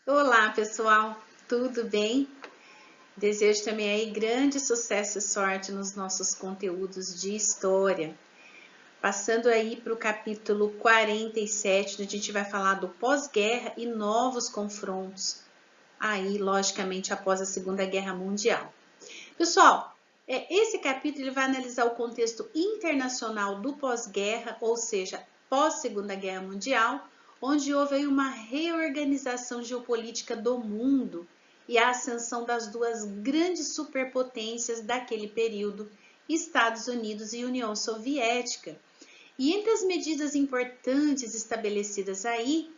Olá, pessoal, tudo bem? Desejo também aí grande sucesso e sorte nos nossos conteúdos de história. Passando aí para o capítulo 47, onde a gente vai falar do pós-guerra e novos confrontos, aí, logicamente, após a Segunda Guerra Mundial. Pessoal, esse capítulo ele vai analisar o contexto internacional do pós-guerra, ou seja, pós-Segunda Guerra Mundial, onde houve aí uma reorganização geopolítica do mundo e a ascensão das duas grandes superpotências daquele período, Estados Unidos e União Soviética. E entre as medidas importantes estabelecidas aí,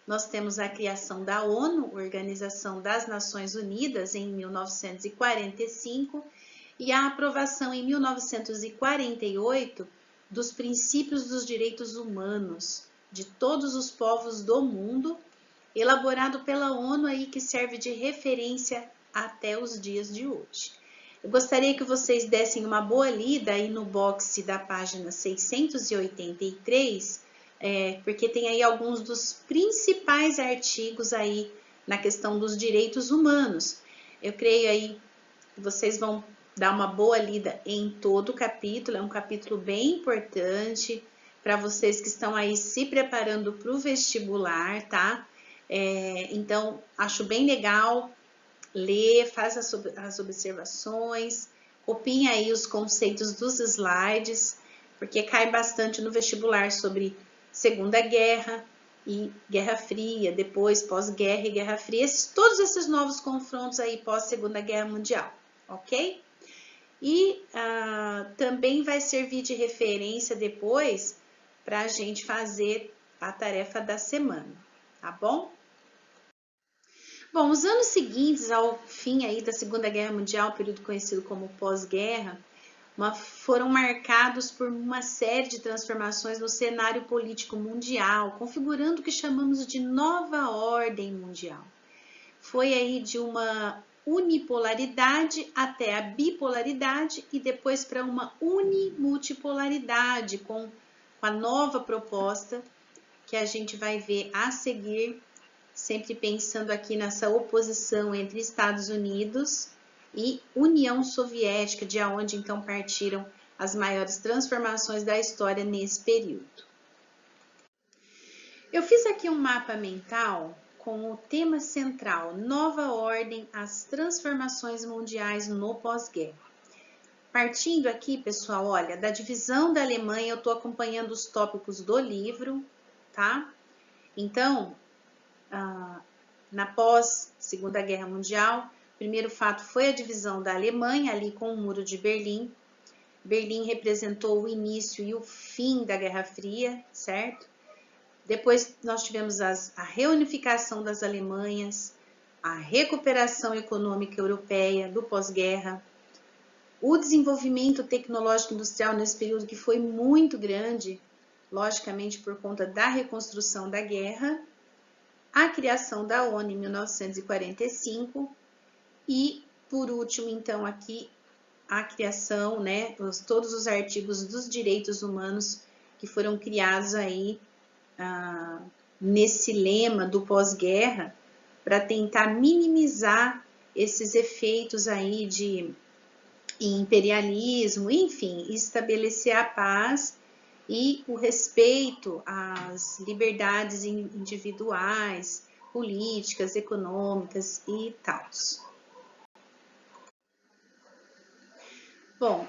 nós temos a criação da ONU, Organização das Nações Unidas, em 1945, e a aprovação em 1948 dos princípios dos direitos humanos de todos os povos do mundo, elaborado pela ONU aí que serve de referência até os dias de hoje. Eu gostaria que vocês dessem uma boa lida aí no box da página 683, porque tem aí alguns dos principais artigos aí na questão dos direitos humanos. Eu creio aí que vocês vão dar uma boa lida em todo o capítulo, é um capítulo bem importante para vocês que estão aí se preparando para o vestibular, tá? Então, acho bem legal ler, faz as observações, copiem aí os conceitos dos slides, porque cai bastante no vestibular sobre Segunda Guerra e Guerra Fria, depois pós-guerra e Guerra Fria, todos esses novos confrontos aí pós-Segunda Guerra Mundial, ok? E também vai servir de referência depois para a gente fazer a tarefa da semana, tá bom? Bom, os anos seguintes ao fim aí da Segunda Guerra Mundial, período conhecido como pós-guerra, foram marcados por uma série de transformações no cenário político mundial, configurando o que chamamos de nova ordem mundial. Foi aí de uma unipolaridade até a bipolaridade e depois para uma unimultipolaridade, com a nova proposta que a gente vai ver a seguir, sempre pensando aqui nessa oposição entre Estados Unidos e União Soviética, de onde então partiram as maiores transformações da história nesse período. Eu fiz aqui um mapa mental com o tema central, Nova Ordem, as transformações mundiais no pós-guerra. Partindo aqui, pessoal, olha, da divisão da Alemanha, eu estou acompanhando os tópicos do livro, tá? Então, na pós-Segunda Guerra Mundial, o primeiro fato foi a divisão da Alemanha, ali com o Muro de Berlim. Berlim representou o início e o fim da Guerra Fria, certo? Depois nós tivemos a reunificação das Alemanhas, a recuperação econômica europeia do pós-guerra, o desenvolvimento tecnológico industrial nesse período que foi muito grande, logicamente por conta da reconstrução da guerra, a criação da ONU em 1945 e, por último, então, aqui a criação, né, todos os artigos dos direitos humanos que foram criados aí nesse lema do pós-guerra para tentar minimizar esses efeitos aí de imperialismo, enfim, estabelecer a paz e o respeito às liberdades individuais, políticas, econômicas e tal. Bom,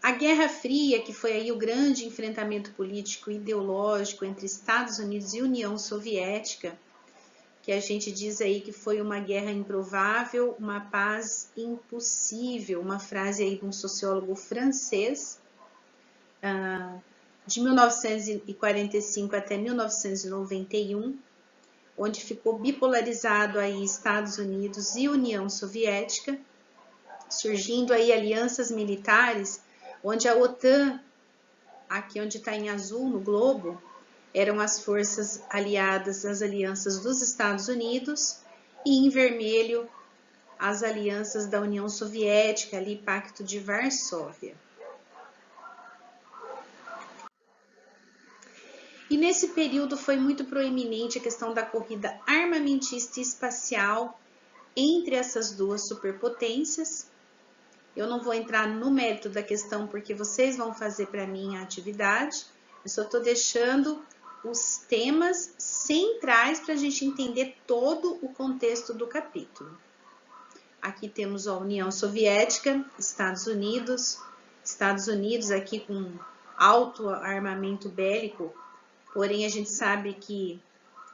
a Guerra Fria, que foi aí o grande enfrentamento político e ideológico entre Estados Unidos e União Soviética, que a gente diz aí que foi uma guerra improvável, uma paz impossível, uma frase aí de um sociólogo francês, de 1945 até 1991, onde ficou bipolarizado aí Estados Unidos e União Soviética, surgindo aí alianças militares, onde a OTAN, aqui onde está em azul no globo, eram as forças aliadas às alianças dos Estados Unidos, e em vermelho as alianças da União Soviética, ali Pacto de Varsóvia. E nesse período foi muito proeminente a questão da corrida armamentista e espacial entre essas duas superpotências. Eu não vou entrar no mérito da questão porque vocês vão fazer para mim a atividade. Eu só estou deixando os temas centrais para a gente entender todo o contexto do capítulo. Aqui temos a União Soviética, Estados Unidos aqui com alto armamento bélico, porém a gente sabe que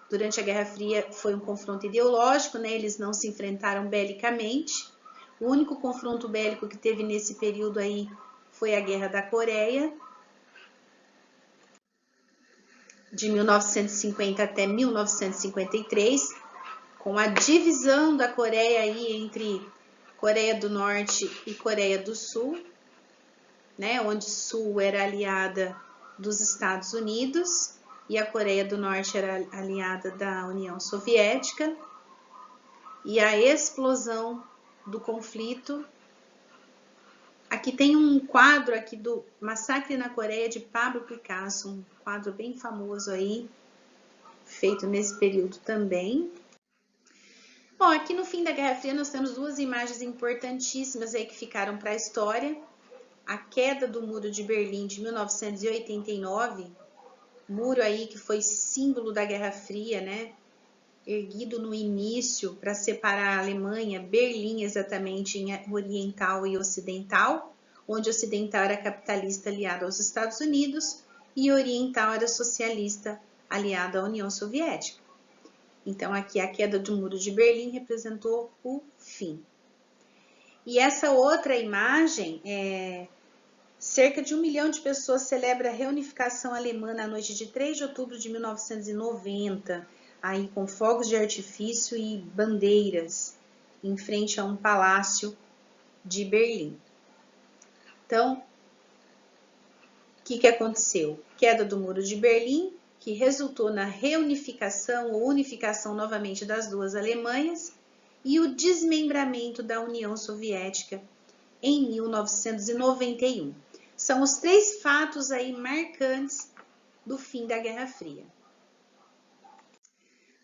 durante a Guerra Fria foi um confronto ideológico, né? Eles não se enfrentaram belicamente. O único confronto bélico que teve nesse período aí foi a Guerra da Coreia, de 1950 até 1953, com a divisão da Coreia aí entre Coreia do Norte e Coreia do Sul, né? Onde o Sul era aliada dos Estados Unidos e a Coreia do Norte era aliada da União Soviética. E a explosão do conflito. Aqui tem um quadro aqui do Massacre na Coreia de Pablo Picasso, um quadro bem famoso aí, feito nesse período também. Bom, aqui no fim da Guerra Fria nós temos duas imagens importantíssimas aí que ficaram para a história. A queda do Muro de Berlim de 1989, muro aí que foi símbolo da Guerra Fria, né? Erguido no início para separar a Alemanha, Berlim exatamente em oriental e ocidental, onde ocidental era capitalista aliado aos Estados Unidos e oriental era socialista aliado à União Soviética. Então aqui a queda do Muro de Berlim representou o fim. E essa outra imagem, cerca de 1 milhão de pessoas celebra a reunificação alemã na noite de 3 de outubro de 1990, aí com fogos de artifício e bandeiras em frente a um palácio de Berlim. Então, o que aconteceu? Queda do Muro de Berlim, que resultou na reunificação ou unificação novamente das duas Alemanhas, e o desmembramento da União Soviética em 1991. São os 3 fatos aí marcantes do fim da Guerra Fria.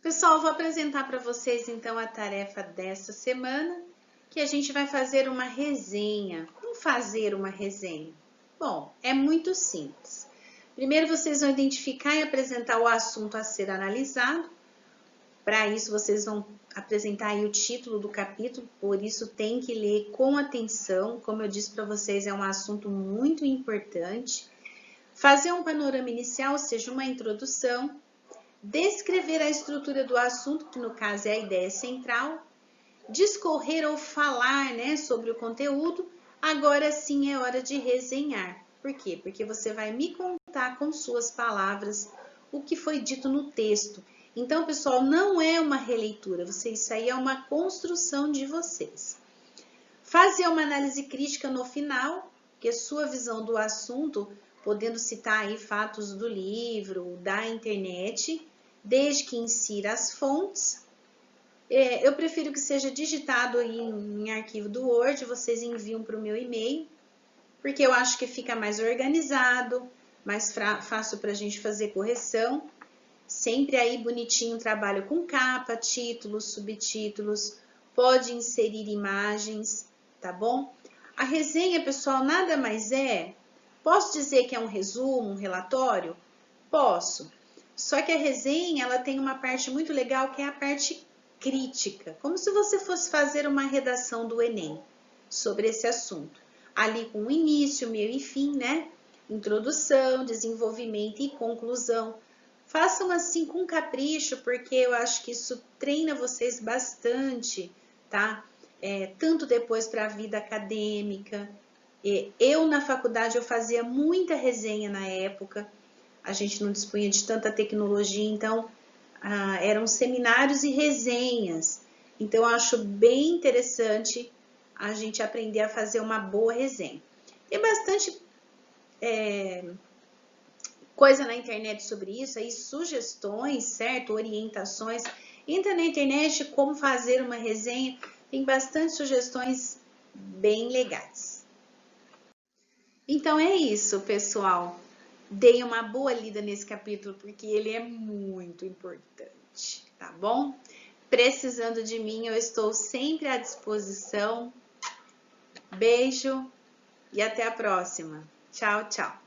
Pessoal, vou apresentar para vocês então a tarefa dessa semana, que a gente vai fazer uma resenha. Como fazer uma resenha? Bom, é muito simples. Primeiro vocês vão identificar e apresentar o assunto a ser analisado. Para isso vocês vão apresentar aí o título do capítulo, por isso tem que ler com atenção. Como eu disse para vocês, é um assunto muito importante. Fazer um panorama inicial, ou seja, uma introdução. Descrever a estrutura do assunto, que no caso é a ideia central, discorrer ou falar, né, sobre o conteúdo. Agora sim é hora de resenhar. Por quê? Porque você vai me contar com suas palavras o que foi dito no texto. Então, pessoal, não é uma releitura, isso aí é uma construção de vocês. Fazer uma análise crítica no final, que é sua visão do assunto, podendo citar aí fatos do livro, da internet, desde que insira as fontes. Eu prefiro que seja digitado aí em arquivo do Word, vocês enviam para o meu e-mail, porque eu acho que fica mais organizado, mais fácil para a gente fazer correção. Sempre aí bonitinho, trabalho com capa, títulos, subtítulos, pode inserir imagens, tá bom? A resenha, pessoal, nada mais é. Posso dizer que é um resumo, um relatório? Posso. Só que a resenha, ela tem uma parte muito legal, que é a parte crítica. Como se você fosse fazer uma redação do Enem sobre esse assunto. Ali com o início, meio e fim, né? Introdução, desenvolvimento e conclusão. Façam assim com capricho, porque eu acho que isso treina vocês bastante, tá? Tanto depois para a vida acadêmica. Eu, na faculdade, eu fazia muita resenha na época. A gente não dispunha de tanta tecnologia, então eram seminários e resenhas. Então, eu acho bem interessante a gente aprender a fazer uma boa resenha. Tem bastante coisa na internet sobre isso, aí sugestões, certo? Orientações. Entra na internet como fazer uma resenha, tem bastante sugestões bem legais. Então é isso, pessoal. deem uma boa lida nesse capítulo, porque ele é muito importante, tá bom? Precisando de mim, eu estou sempre à disposição. Beijo e até a próxima. Tchau, tchau.